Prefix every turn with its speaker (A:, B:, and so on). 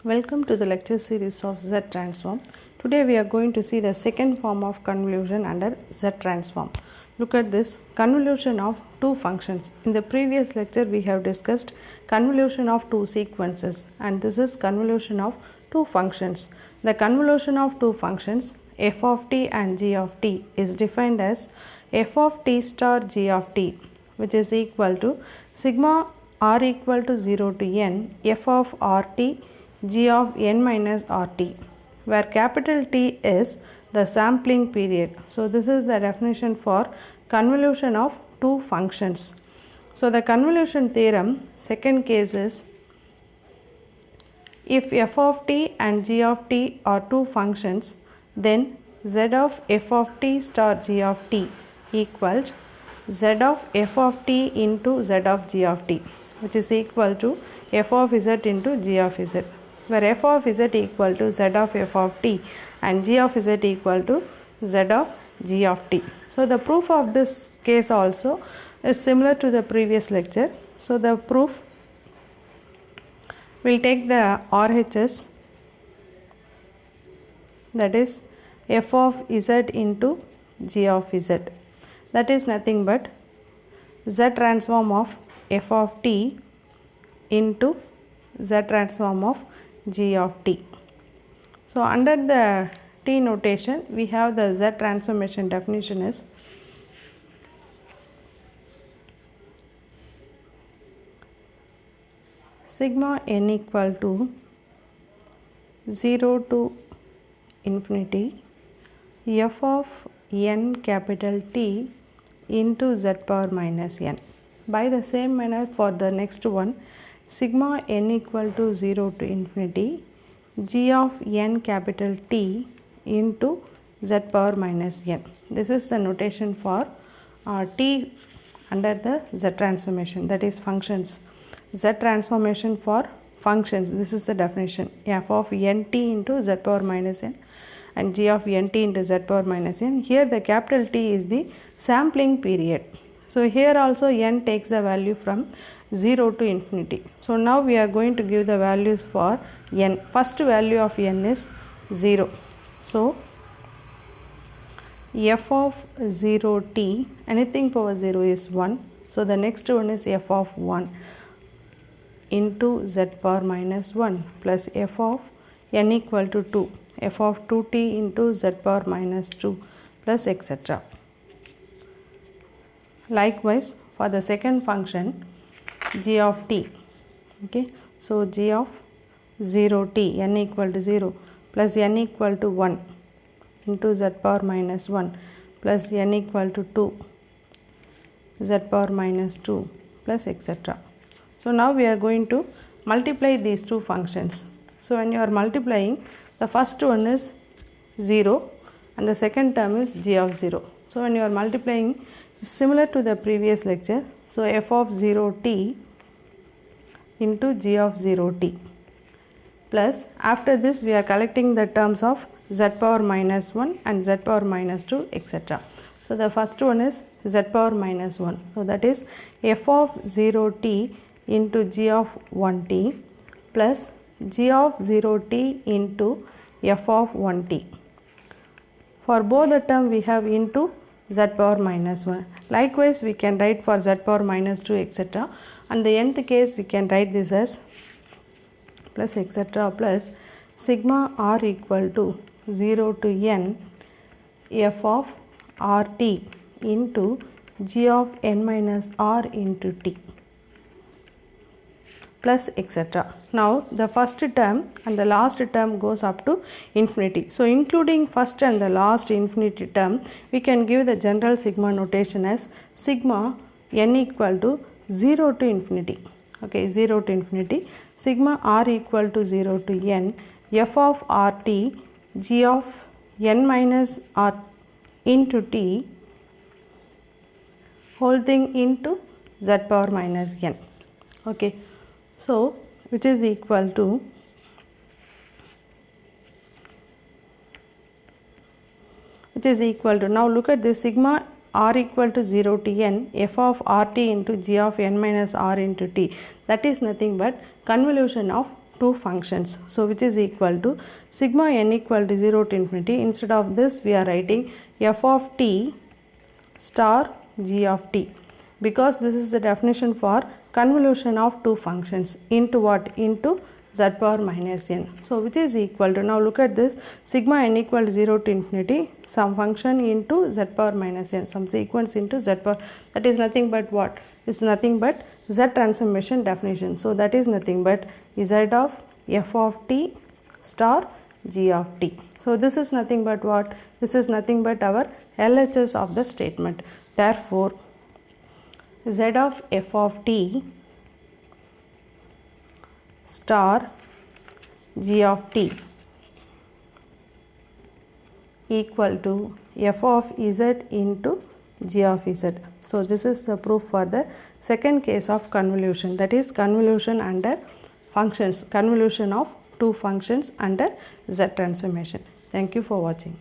A: Welcome to the lecture series of Z transform. Today we are going to see the second form of convolution under Z transform. Look at this convolution of two functions. In the previous lecture we have discussed convolution of two sequences, and this is convolution of two functions. The convolution of two functions f of t and g of t is defined as f of t star g of t, which is equal to sigma r equal to 0 to n f of rt g of n minus rt, where capital T is the sampling period. So this is the definition for convolution of two functions. So the convolution theorem, second case is, if f of t and g of t are two functions, then z of f of t star g of t equals z of f of t into z of g of t, which is equal to f of z into g of z, where f of z equal to z of f of t and g of z equal to z of g of t. So the proof of this case also is similar to the previous lecture. So the proof will take the RHS, that is f of z into g of z, that is nothing but z transform of f of t into z transform of g of t. So under the t notation we have the z transformation definition is sigma n equal to 0 to infinity f of n capital T into z power minus n. By the same manner for the next one, sigma n equal to 0 to infinity g of n capital T into z power minus n. This is the notation for t under the z transformation, that is functions. Z transformation for functions, this is the definition, f of nt into z power minus n and g of nt into z power minus n. Here the capital T is the sampling period. So here also n takes the value from 0 to infinity. So now we are going to give the values for n. First value of n is 0. So f of 0t, anything power 0 is 1. So the next one is f of 1 into z power minus 1 plus f of n equal to 2, f of 2t into z power minus 2 plus etc. Likewise for the second function g of t, okay, so g of 0t, n equal to 0 plus n equal to 1 into z power minus 1 plus n equal to 2 z power minus 2 plus etc. So now we are going to multiply these two functions. So when you are multiplying, the first one is 0 and the second term is g of 0. So when you are multiplying, similar to the previous lecture, so f of 0t into g of 0t, plus after this we are collecting the terms of z power minus 1 and z power minus 2 etc. So the first one is z power minus 1, so that is f of 0t into g of 1t plus g of 0t into f of 1t. For both the term we have into z power minus 1. Likewise we can write for z power minus 2 etc. And the nth case we can write this as plus etc. plus sigma r equal to 0 to n f of rt into g of n minus r into t plus etc. Now the first term and the last term goes up to infinity. So including first and the last infinity term, we can give the general sigma notation as sigma n equal to 0 to infinity, okay, 0 to infinity, sigma r equal to 0 to n f of rt g of n minus r into t whole thing into z power minus n, okay. So which is equal to now look at this, sigma r equal to 0 to n f of rt into g of n minus r into t, that is nothing but convolution of two functions. So which is equal to sigma n equal to 0 to infinity. Instead of this we are writing f of t star g of t, because this is the definition for convolution of two functions into what? Into z power minus n. So which is equal to, now look at this, sigma n equal to 0 to infinity, some function into z power minus n, some sequence into z power, that is nothing but what? Is nothing but z transformation definition. So that is nothing but z of f of t star g of t. So this is nothing but what? This is nothing but our LHS of the statement. Therefore z of f of t star g of t equal to f of z into g of z. So this is the proof for the second case of convolution, that is convolution under functions, convolution of two functions under z transformation. Thank you for watching.